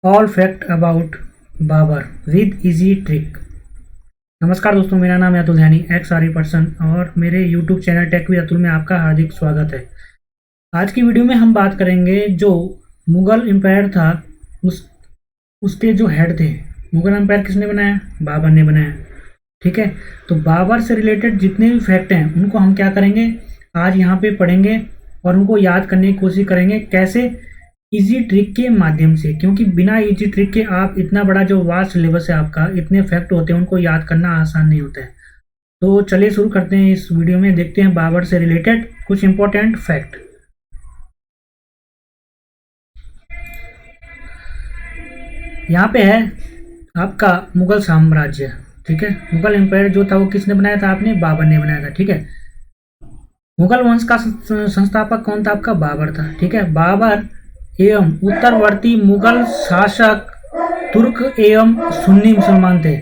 All fact about Babar with easy trick. नमस्कार दोस्तों, मेरा नाम है Atul Dhyani, ex R person, और मेरे YouTube channel Tech with Atul में आपका हार्दिक स्वागत है। आज की वीडियो में हम बात करेंगे जो मुगल एम्पायर था उसके जो हेड थे। मुगल एम्पायर किसने बनाया? बाबर ने बनाया। ठीक है, तो बाबर से रिलेटेड जितने भी फैक्ट हैं उनको हम क्या करेंगे, आज यहाँ पे पढ़ेंगे और उनको याद करने की कोशिश करेंगे। कैसे? इजी ट्रिक के माध्यम से, क्योंकि बिना इजी ट्रिक के आप इतना बड़ा जो वास्ट सिलेबस है आपका, इतने फैक्ट होते हैं उनको याद करना आसान नहीं होता है। तो चलिए शुरू करते हैं। इस वीडियो में देखते हैं बाबर से रिलेटेड कुछ इंपॉर्टेंट फैक्ट। यहाँ पे है आपका मुगल साम्राज्य। ठीक है, मुगल एम्पायर जो था वो किसने बनाया था? आपने बाबर ने बनाया था। ठीक है, मुगल वंश का संस्थापक कौन था? आपका बाबर था। ठीक है, बाबर एवं उत्तरवर्ती मुगल शासक तुर्क एवं सुन्नी मुसलमान थे।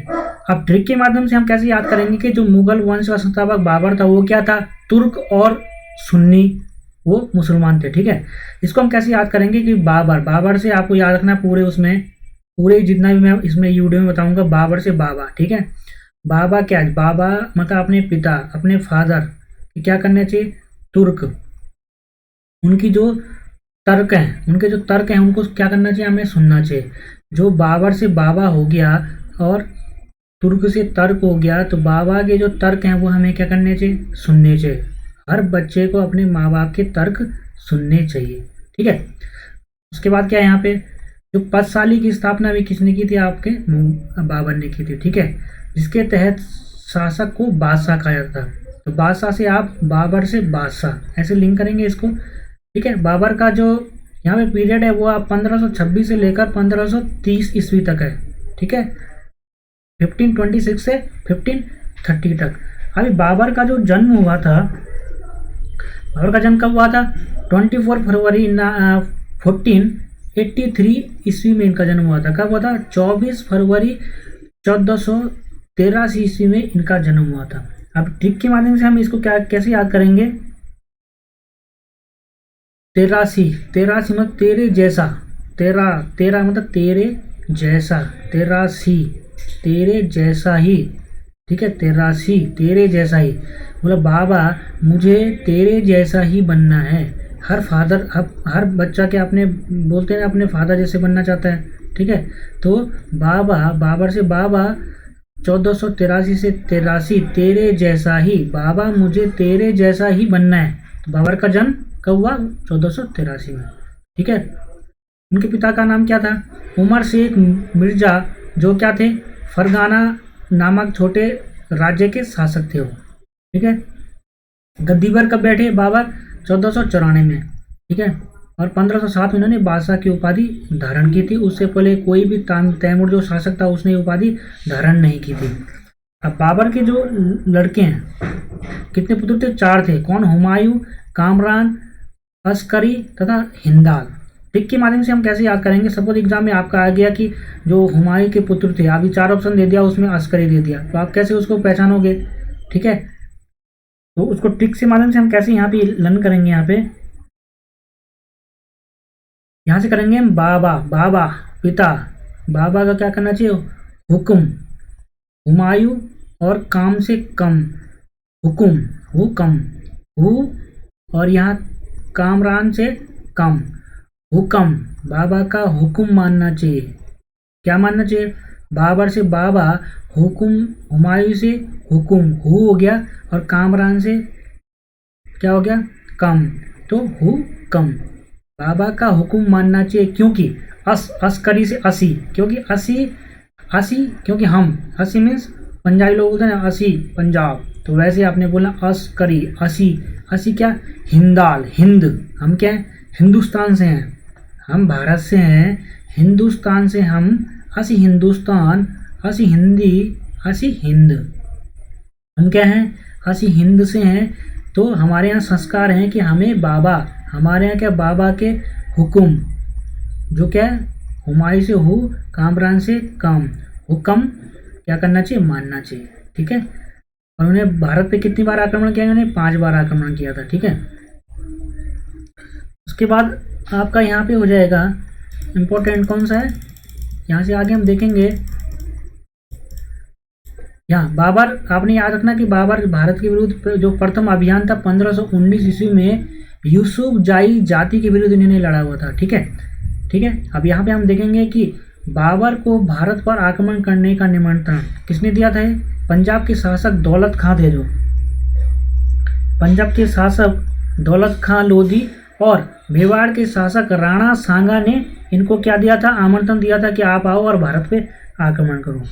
अब ट्रिक के माध्यम से हम कैसे याद करेंगे कि जो मुगल वंश का संस्थापक बाबर था वो क्या था? तुर्क और सुन्नी, वो मुसलमान थे। ठीक है, इसको हम कैसे याद करेंगे कि बाबर से आपको याद रखना पूरे उसमें, पूरे जितना भी मैं इसमें वीडियो में बताऊंगा, बाबर से बाबा। ठीक है, बाबा क्या है? बाबा मतलब अपने पिता, अपने फादर क्या करना चाहिए? तुर्क। उनकी जो तर्क हैं, उनके जो तर्क हैं उनको क्या करना चाहिए? हमें सुनना चाहिए। जो बाबर से बाबा हो गया और तुर्क से तर्क हो गया, तो बाबा के जो तर्क हैं वो हमें क्या करने चाहिए? सुनने चाहिए। हर बच्चे को अपने माँ बाप के तर्क सुनने चाहिए। ठीक है, उसके बाद क्या है यहाँ पे, जो पदशाली की स्थापना भी किसने की थी? आपके बाबर ने की थी। ठीक है, जिसके तहत शासक को बादशाह कहा जाता। तो बादशाह से आप बाबर से बादशाह ऐसे लिंक करेंगे इसको। ठीक है, बाबर का जो यहाँ पे पीरियड है वो आप 1526 से लेकर 1530 ईस्वी तक है। ठीक है, 1526 से 1530 तक। अभी बाबर का जो जन्म हुआ था, बाबर का जन्म कब हुआ था? 24 फरवरी 1483 ईस्वी में इनका जन्म हुआ था। कब हुआ था? 24 फरवरी 1483 ईस्वी में इनका जन्म हुआ था। अब ट्रिक के माध्यम से हम इसको क्या कैसे याद करेंगे? 83 मतलब तेरे जैसा, तेरा मतलब तेरे जैसा, 83 तेरे जैसा ही। ठीक है, 83 तेरे जैसा ही, मतलब बाबा मुझे तेरे जैसा ही बनना है। हर फादर, हर बच्चा क्या अपने बोलते हैं अपने फादर जैसे बनना चाहता है। ठीक है, तो बाबर से बाबा 1483 से 83 तेरे जैसा ही, बाबा मुझे तेरे जैसा ही बनना है। तो बाबर का जन्म कब हुआ? 1483 में। ठीक है, उनके पिता का नाम क्या था? उमर शेख मिर्जा, जो क्या थे? फरगाना नामक छोटे राज्य के शासक थे वो। ठीक है, गद्दी पर कब बैठे बाबर? 1494 में। ठीक है, और 1507 में इन्होंने बादशाह की उपाधि धारण की थी। उससे पहले कोई भी तैमूर जो शासक था उसने उपाधि धारण नहीं की थी। अब बाबर के जो लड़के हैं, कितने पुत्र थे? 4 थे। कौन? हुमायूं, कामरान, अस्करी तथा हिंदाल। ट्रिक के माध्यम से हम कैसे याद करेंगे? सपोज एग्जाम में आपका आ गया कि जो हुमायूं के पुत्र थे, अभी 4 ऑप्शन दे दिया, उसमें अस्करी दे दिया, तो आप कैसे उसको पहचानोगे? ठीक है, तो उसको ट्रिक के माध्यम से हम कैसे यहाँ पे लर्न करेंगे? यहाँ से करेंगे हम बाबा पिता, बाबा का क्या करना चाहिए? हुक्म। हुमायूं और काम से कम, हुकुम, हुकम, हु, और यहाँ कामरान से कम, हुक्म। बाबा का हुक्म मानना चाहिए। क्या मानना चाहिए? बाबर से बाबा, हुकुम, हुमायूं से हुकुम, हु हो गया, और कामरान से क्या हो गया? कम, तो हुकम। बाबा का हुक्म मानना चाहिए, क्योंकि अस्करी से असी, क्योंकि असी क्योंकि हम, असी मीन्स पंजाबी लोग बोलते हैं ना, असी पंजाब, तो वैसे आपने बोला अस्करी, असी क्या? हिंदाल, हिंद, हम क्या है? हिंदुस्तान से हैं, हम भारत से हैं, हिंदुस्तान से हम, असी हिंदुस्तान, असी हिंदी, असी हिंद, हम क्या हैं? असी हिंद से हैं। तो हमारे यहाँ संस्कार हैं कि हमें बाबा, हमारे यहाँ क्या? बाबा के हुक्म, जो क्या है? हुमायूं से हु, कामरान से कम, हुक्म क्या करना चाहिए? मानना चाहिए। ठीक है, और उन्हें भारत पे कितनी बार आक्रमण किया? उन्होंने 5 बार आक्रमण किया था। ठीक है, उसके बाद आपका यहाँ पे हो जाएगा इम्पोर्टेंट कौन सा है? यहाँ से आगे हम देखेंगे, यहाँ बाबर, आपने याद रखना कि बाबर भारत के विरुद्ध जो प्रथम अभियान था 1519 ईस्वी में यूसुफ जाई जाति के विरुद्ध इन्होंने लड़ा हुआ था। ठीक है, ठीक है। अब यहाँ पे हम देखेंगे कि बाबर को भारत पर आक्रमण करने का निमंत्रण किसने दिया था? पंजाब के शासक दौलत खां थे, जो पंजाब के शासक दौलत खां लोधी और मेवाड़ के शासक राणा सांगा ने इनको क्या दिया था? आमंत्रण दिया था कि आप आओ और भारत पे आक्रमण करो।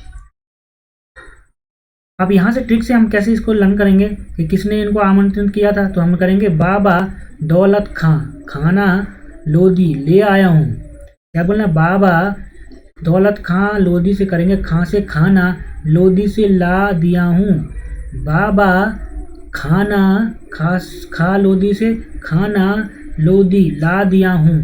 अब यहाँ से ट्रिक से हम कैसे इसको लर्न करेंगे कि किसने इनको आमंत्रित किया था, तो हम करेंगे बाबा दौलत खां खाना लोधी ले आया हूँ। क्या बोलना? बाबा दौलत खां लोधी से करेंगे, खां से खाना, लोधी से ला दिया हूँ। बाबा खाना खा लोधी से खाना लोधी ला दिया हूँ।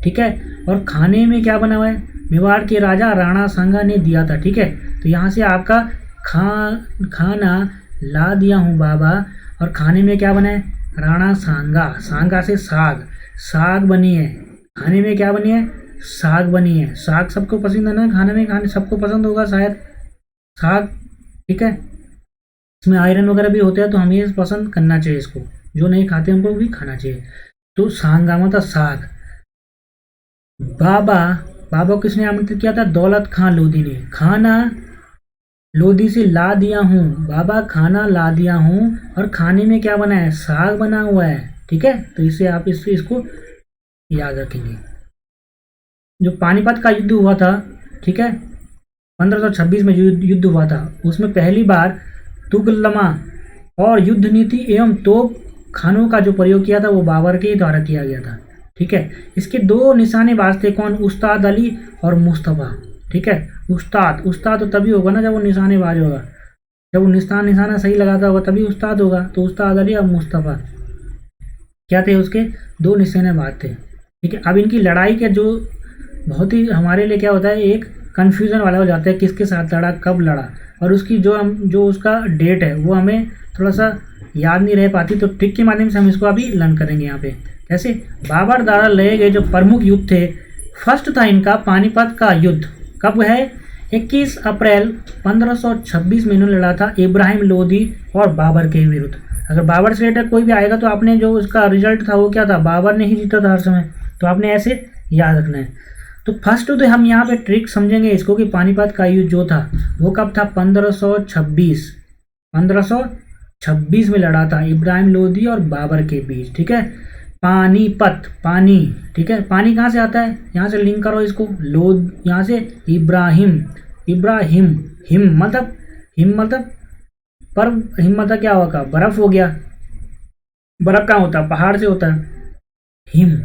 ठीक है, और खाने में क्या बना हुआ है? मेवाड़ के राजा राणा सांगा ने दिया था। ठीक है, तो यहाँ से आपका खाना ला दिया हूँ बाबा, और खाने में क्या बना है? राणा सांगा, सांगा से साग, साग बनी है। खाने में क्या बनी है? साग बनी है। साग सबको पसंद है ना खाने में, खाने सबको पसंद होगा शायद साग। ठीक है, इसमें आयरन वगैरह भी होते हैं, तो हमें पसंद करना चाहिए इसको, जो नहीं खाते उनको भी खाना चाहिए। तो सांगा मतलब साग। बाबा, बाबा किसने आमंत्रित किया था? दौलत खां लोधी ने। खाना लोधी से ला दिया हूँ, बाबा खाना ला दिया हूँ, और खाने में क्या बना है? साग बना हुआ है। ठीक है, तो इससे आप इसको याद रखेंगे। जो पानीपत का युद्ध हुआ था, ठीक है, 1526 में युद्ध हुआ था, उसमें पहली बार तुगलमा और युद्ध नीति एवं तोप खानों का जो प्रयोग किया था वो बाबर के द्वारा किया गया था। ठीक है, इसके दो निशानेबाज थे, कौन? उस्ताद अली और मुस्तफ़ा। ठीक है, उस्ताद तो तभी होगा ना जब वो निशानेबाज होगा, जब वो निशाना सही लगाता होगा तभी उस्ताद होगा। तो उस्ताद अली और मुस्तफ़ा क्या थे? उसके दो निशानेबाज थे। ठीक है, अब इनकी लड़ाई के जो बहुत ही हमारे लिए क्या होता है, एक कन्फ्यूज़न वाला हो जाता है, किसके साथ लड़ा, कब लड़ा, और उसकी जो उसका डेट है वो हमें थोड़ा सा याद नहीं रह पाती। तो ट्रिक के माध्यम से हम इसको अभी लर्न करेंगे। यहाँ पे कैसे? बाबर द्वारा लड़े गए जो प्रमुख युद्ध थे, फर्स्ट था इनका पानीपत का युद्ध। कब है? 21 अप्रैल 1526 में इन्होंने लड़ा था इब्राहिम लोधी और बाबर के विरुद्ध। अगर बाबर से रिलेटेड कोई भी आएगा तो आपने जो उसका रिजल्ट था वो क्या था? बाबर ने ही जीता था हर समय, तो आपने ऐसे याद रखना है। तो फर्स्ट तो हम यहाँ पे ट्रिक समझेंगे इसको कि पानीपत का युद्ध जो था वो कब था? 1526 में लड़ा था इब्राहिम लोधी और बाबर के बीच। ठीक है, पानीपत, पानी। ठीक है, पानी कहाँ से आता है? यहाँ से लिंक करो इसको, लोध, यहाँ से इब्राहिम, हिम मतलब पर हिम मतलब क्या होगा? बर्फ हो गया। बर्फ कहाँ होता है? पहाड़ से होता है। हिम,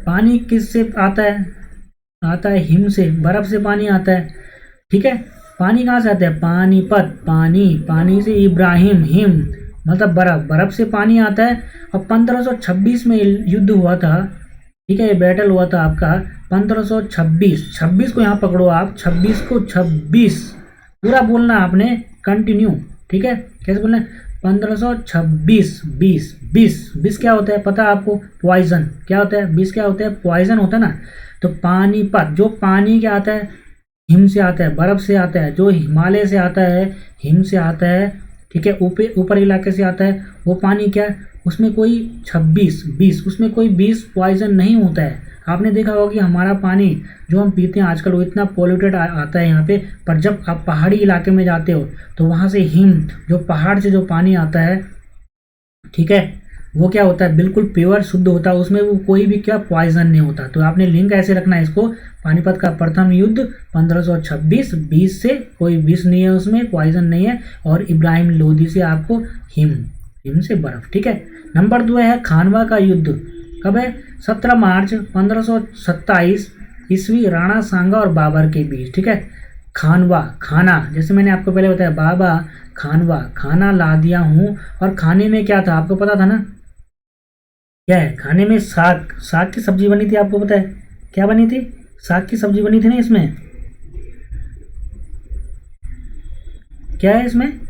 पानी किससे आता है? आता है हिम से, बर्फ से पानी आता है। ठीक है, पानी कहाँ से आता है? पानीपत, पानी से इब्राहिम, हिम मतलब बर्फ, बर्फ से पानी आता है। और 1526 में युद्ध हुआ था। ठीक है, ये बैटल हुआ था आपका 1526। 26 को यहाँ पकड़ो आप, 26 पूरा बोलना आपने, कंटिन्यू। ठीक है, कैसे बोलना है? 1526, 20 क्या होता है पता है आपको? पॉइजन। क्या होता है? 20 क्या होता है? पॉइजन होता है ना। तो पानीपत, जो पानी क्या आता है? हिम से आता है, बर्फ से आता है। जो हिमालय से आता है, हिम से आता है। ठीक है, ऊपर इलाके से आता है वो पानी, क्या उसमें कोई 20 उसमें कोई 20 पॉइजन नहीं होता है। आपने देखा होगा कि हमारा पानी जो हम पीते हैं आजकल वो इतना पॉल्यूटेड आता है यहाँ पे, पर जब आप पहाड़ी इलाके में जाते हो तो वहाँ से हिम, जो पहाड़ से जो पानी आता है, ठीक है, वो क्या होता है? बिल्कुल प्योर शुद्ध होता है, उसमें वो कोई भी क्या पॉइजन नहीं होता। तो आपने लिंक ऐसे रखना है इसको, पानीपत का प्रथम युद्ध 1526, 20 से कोई विष नहीं है, उसमें पॉइजन नहीं है, और इब्राहिम लोधी से आपको हिम से बर्फ। ठीक है, नंबर 2 है खानवा का युद्ध। कब है? 17 मार्च 1527 ईस्वी, राणा सांगा और बाबर के बीच। ठीक है, खानवा, खाना, जैसे मैंने आपको पहले बताया, बाबा खानवा, खाना ला दिया हूँ। और खाने में क्या था आपको पता था ना? क्या है खाने में? साग की सब्जी बनी थी। आपको पता है क्या बनी थी? साग की सब्जी बनी थी ना। इसमें क्या है? इसमें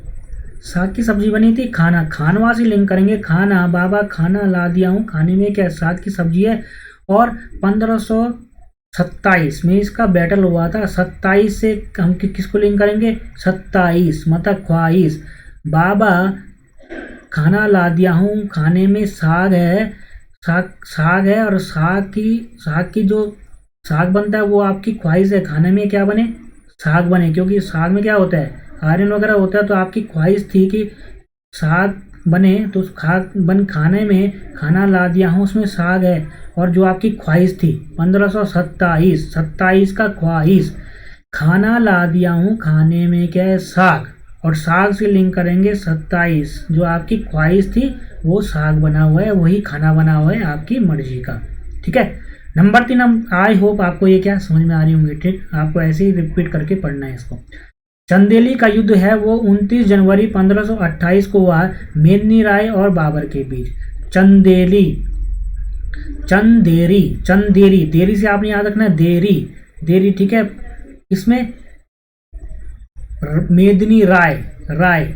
साग की सब्जी बनी थी। खाना, खानवा से लिंक करेंगे, खाना, बाबा खाना ला दिया हूँ, खाने में क्या? साग की सब्जी है। और 27 में इसका बैटल हुआ था। 27 से हम किसको लिंक करेंगे? 27 मतलब ख्वाहिश। बाबा खाना ला दिया हूँ, खाने में साग है, साग है, और साग की जो साग बनता है वो आपकी ख्वाहिश है, खाने में क्या बने? साग बने, क्योंकि साग में क्या होता है? आयरन वगैरह होता है। तो आपकी ख्वाहिश थी कि साग बने, तो खाने में खाना ला दिया हूँ, उसमें साग है, और जो आपकी ख्वाहिश थी 1527, 27 का ख्वाहिश, खाना ला दिया हूँ, खाने में क्या है? साग, और साग से लिंक करेंगे 27, जो आपकी ख्वाहिश थी वो साग बना हुआ है, वही खाना बना हुआ है आपकी मर्जी का। ठीक है। नंबर 3, हम आई होप आपको ये क्या समझ में आ रही होंगी। ठीक, आपको ऐसे ही रिपीट करके पढ़ना है इसको। चंदेली का युद्ध है वो 29 जनवरी 1528 को हुआ मेदिनी राय और बाबर के बीच। चंदेली, चंदेरी, देरी से आपने याद रखना है, देरी। ठीक है। इसमें मेदिनी राय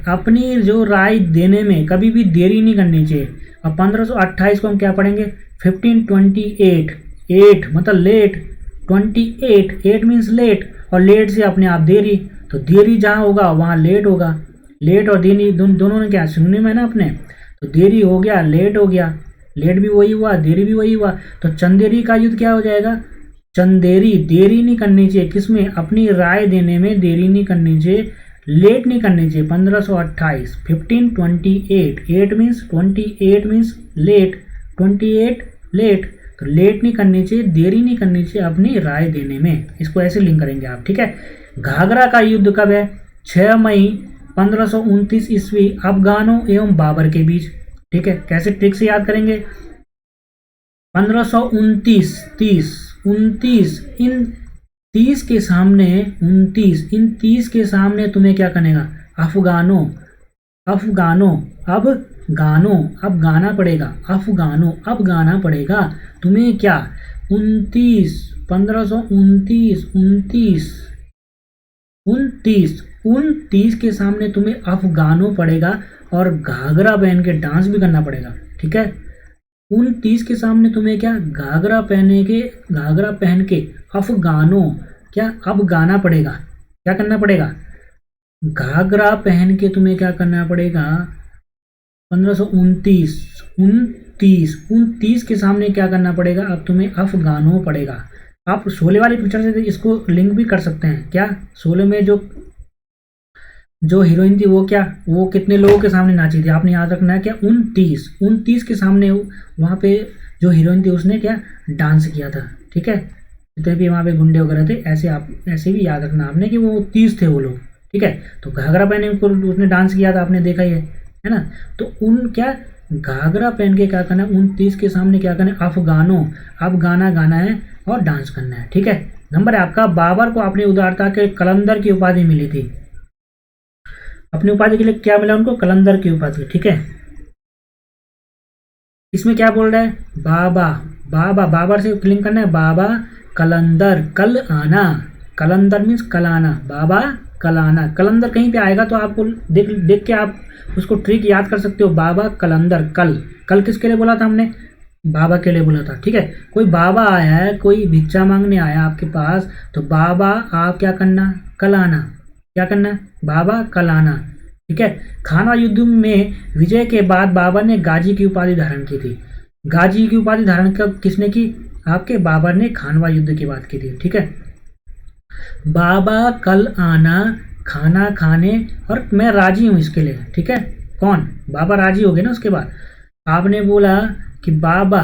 अपनी जो राय देने में कभी भी देरी नहीं करनी चाहिए। अब 1528 को हम क्या पढ़ेंगे? 1528, 8 मतलब लेट, 28, 8 मीन्स लेट, और लेट से अपने आप देरी, तो देरी जहाँ होगा वहाँ लेट होगा। लेट और देरी दोनों ने क्या सिनोनिम है ना अपने, तो देरी हो गया, लेट हो गया, लेट भी वही हुआ, देरी भी वही हुआ। तो चंदेरी का युद्ध क्या हो जाएगा? चंदेरी, देरी नहीं करनी चाहिए किसमें? अपनी राय देने में देरी नहीं करनी चाहिए, लेट नहीं करनी चाहिए। 1528, 1528, 8 मीन्स 28 मीन्स लेट, 28 लेट, तो लेट नहीं करनी चाहिए, देरी नहीं करनी चाहिए अपनी राय देने में। इसको ऐसे लिंक करेंगे आप। ठीक है। घाघरा का युद्ध कब है? 6 मई 1529 ईस्वी अफगानों एवं बाबर के बीच। ठीक है। कैसे ट्रिक से याद करेंगे? 1529, 29, इन 30 के सामने 29, इन 30 के सामने तुम्हें क्या करनेगा? अफगानों, अब गाना पड़ेगा, अफगानों, अब गाना पड़ेगा तुम्हें क्या? 29, 1529, 29 के सामने तुम्हें अफगानों पड़ेगा, और घाघरा पहन के डांस भी करना पड़ेगा। ठीक है। 29 के सामने तुम्हें क्या? घाघरा पहन के अफगानों, क्या अब गाना पड़ेगा? क्या करना पड़ेगा? घाघरा पहन के तुम्हें क्या करना पड़ेगा? 1529, 29 के सामने क्या करना पड़ेगा? अब तुम्हें अफगानों पड़ेगा। आप शोले वाली पिक्चर से इसको लिंक भी कर सकते हैं। क्या? शोले में जो हीरोइन थी वो कितने लोगों के सामने नाची थी? आपने याद रखना है क्या? 29 के सामने वहाँ पे जो हीरोइन थी उसने क्या डांस किया था। ठीक है। जितने भी वहाँ पे गुंडे वगैरह थे, ऐसे भी याद रखना आपने कि वो 30 थे वो लोग। ठीक है। तो घाघरा पहने को उसने डांस किया था, आपने देखा ही है ना। तो घाघरा पहन के क्या करना है? 29 के सामने क्या करना है? अफगानों, अब गाना गाना है और डांस करना है। ठीक है। नंबर है आपका, बाबर को अपनी उदारता के कलंदर की उपाधि मिली थी। अपनी उपाधि के लिए क्या मिला उनको? कलंदर की उपाधि। ठीक है। इसमें क्या बोल रहा है? बाबर से लिंक करना है। बाबा कलंदर, कल आना, कलंदर मीन्स कल आना, बाबा कल आना। कलंदर कहीं पे आएगा तो आपको देख के आप उसको ट्रिक याद कर सकते हो। बाबा कलंदर, कल किसके लिए बोला था हमने? बाबा के लिए बोला था। ठीक है। कोई बाबा आया है, कोई भिक्षा मांगने आया आपके पास, तो बाबा आप क्या करना? कल आना। क्या करना? बाबा कल आना। ठीक है। खानवा युद्ध में विजय के बाद बाबर ने गाजी की उपाधि धारण की थी। गाजी की उपाधि धारण कब किसने की? आपके बाबर ने खानवा युद्ध की बात की थी। ठीक है। बाबा कल आना, खाना खाने, और मैं राजी हूं इसके लिए। ठीक है। कौन? बाबा राजी हो गए ना। उसके बाद आपने बोला कि बाबा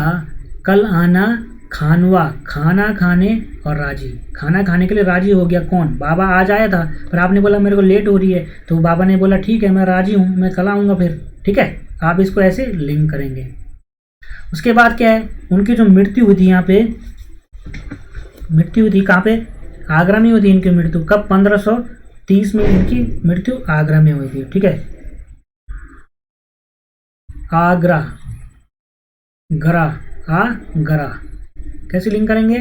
कल आना, खानवा, खाना खाने और राजी, खाना खाने के लिए राजी हो गया। कौन? बाबा आज आया था, पर आपने बोला मेरे को लेट हो रही है, तो बाबा ने बोला ठीक है मैं राजी हूँ, मैं कल आऊँगा फिर। ठीक है। आप इसको ऐसे लिंक करेंगे। उसके बाद क्या है? उनकी जो मृत्यु हुई थी, यहाँ पे मृत्यु हुई थी कहाँ पे? आगरा में हुई थी इनकी मृत्यु। कब? 1530 में इनकी मृत्यु आगरा में हुई थी। ठीक है। आगरा, गरा कैसे लिंक करेंगे?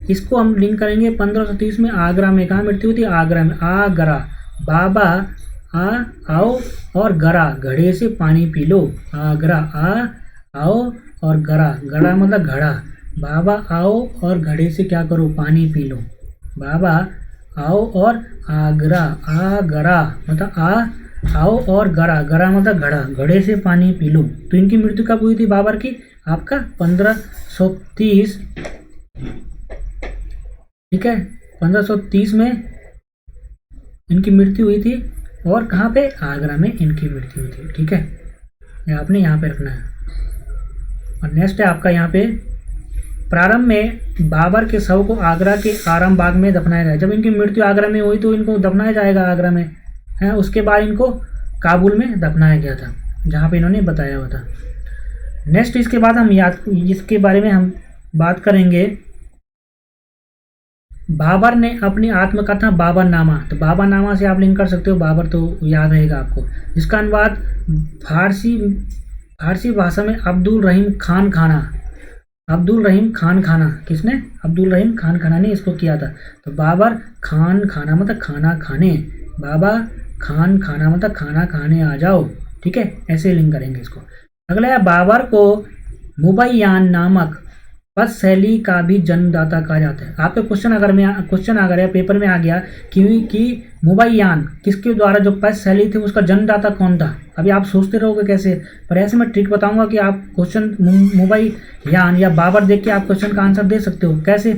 इसको हम लिंक करेंगे 1530 में आगरा में। कहाँ मृत्यु हुई थी? आगरा में। आगरा, बाबा आओ और गरा, घड़े से पानी पी लो। आगरा आओ और गरा मतलब घड़ा। बाबा आओ और घड़े से क्या करो, पानी पी लो। बाबा आओ और आगरा, आगरा मतलब आओ और गरा, गरा मतलब घड़ा, घड़े से पानी पी लो। तो इनकी मृत्यु कब हुई थी बाबर की? आपका 1530, ठीक है, 1530 में इनकी मृत्यु हुई थी। और कहाँ पे? आगरा में इनकी मृत्यु हुई थी, ठीक है। ये आपने यहाँ पे रखना है। और नेक्स्ट है आपका यहाँ पे, प्रारंभ में बाबर के शव को आगरा के आराम बाग में दफनाया गया। जब इनकी मृत्यु आगरा में हुई तो इनको दफनाया जाएगा आगरा में, है। उसके बाद इनको काबुल में दफनाया गया था, जहाँ पे इन्होंने बताया हुआ था। नेक्स्ट इसके बाद हम इसके बारे में हम बात करेंगे। बाबर ने अपनी आत्मकथा बाबरनामा, तो बाबरनामा से आप लिंक कर सकते हो, बाबर तो याद रहेगा आपको। इसका अनुवाद फारसी भाषा में अब्दुल रहीम खान खाना, अब्दुल रहीम खान खाना, किसने? अब्दुल रहीम खान खाना ने इसको किया था। तो बाबर खान खाना मतलब खाना खाने, बाबा खान खाना मतलब खाना खाने आ जाओ, ठीक है, ऐसे लिंक करेंगे इसको। अगला है, बाबर को मुबैयान नामक पद शैली का भी जन्मदाता कहा जाता है। आपके क्वेश्चन अगर है पेपर में आ गया कि मुबैयान किसके द्वारा जो पद शैली थी उसका जन्मदाता कौन था। अभी आप सोचते रहोगे कैसे, पर ऐसे मैं ट्रिक बताऊंगा कि आप क्वेश्चन मुबैयान या बाबर देख के आप क्वेश्चन का आंसर दे सकते हो। कैसे?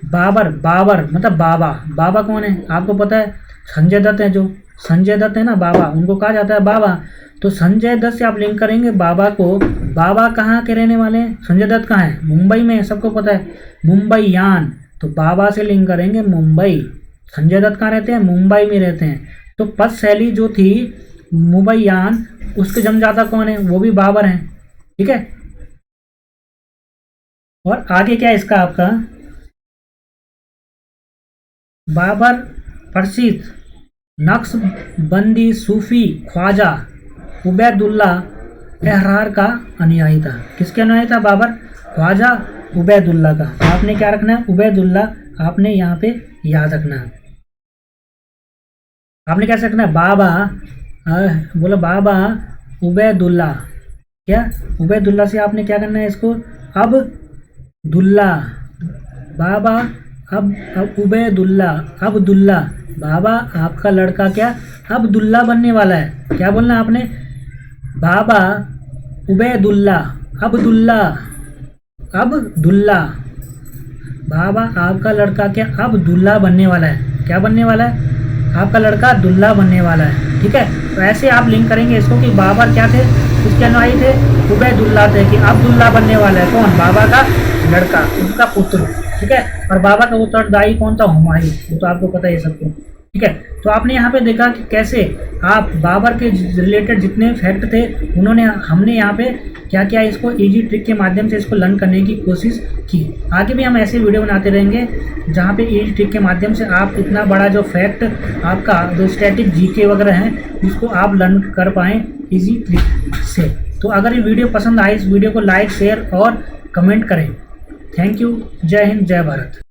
बाबर मतलब बाबा, बाबा कौन है आपको पता है? संजय दत्त है, जो संजय दत्त है ना बाबा, उनको कहा जाता है बाबा। तो संजय दत्त से आप लिंक करेंगे बाबा को। बाबा कहाँ के रहने वाले हैं? संजय दत्त कहाँ है? मुंबई में, सबको पता है, मुंबईयान। तो बाबा से लिंक करेंगे मुंबई। संजय दत्त कहाँ रहते हैं? मुंबई में रहते हैं। तो पद शैली जो थी मुबैयान, उसके जन्मदाता कौन है? वो भी बाबर हैं, ठीक है। और आगे क्या है इसका आपका, बाबर प्रसिद्ध नक्शबंदी सूफी ख्वाजा उबैदुल्ला एहरार का अनुयायी था। किसके अनुयायी था बाबर? ख्वाजा उबैदुल्ला का। आपने क्या रखना है? उबैदुल्ला आपने यहाँ पे याद रखना है। आपने कैसे रखना है? बाबा बोलो बाबा उबैदुल्ला, क्या उबैदुल्ला से आपने क्या करना है इसको? अब दुल्ला, बाबा अब उबैदुल्ला, अब्दुल्ला, बाबा आपका लड़का क्या अब्दुल्ला बनने वाला है। क्या बोलना आपने? बाबा उबैदुल्ला, अब्दुल्ला, अब्दुल्ला, बाबा आपका लड़का क्या अब्दुल्ला बनने वाला है। क्या बनने वाला है? आपका लड़का दुल्ला बनने वाला है, ठीक है। तो ऐसे आप लिंक करेंगे इसको कि बाबर क्या थे, किसके अनुयायी थे? उबैदुल्ला थे, कि अब्दुल्ला बनने वाला है। कौन? बाबा का लड़का, उनका पुत्र, ठीक है। और बाबा का उत्तरदायी कौन था? हुमायूं, वो तो आपको पता है सबको, ठीक है। तो आपने यहाँ पे देखा कि कैसे आप बाबर के रिलेटेड जितने फैक्ट थे हमने यहाँ पे क्या क्या इसको इजी ट्रिक के माध्यम से इसको लर्न करने की कोशिश की। आगे भी हम ऐसे वीडियो बनाते रहेंगे जहाँ पे इजी ट्रिक के माध्यम से आप इतना बड़ा जो फैक्ट आपका जो स्टैटिक जीके वगैरह हैं उसको आप लर्न कर पाएँ इजी ट्रिक से। तो अगर ये वीडियो पसंद आए, इस वीडियो को लाइक, शेयर और कमेंट करें। Thank you. जय हिंद, जय भारत।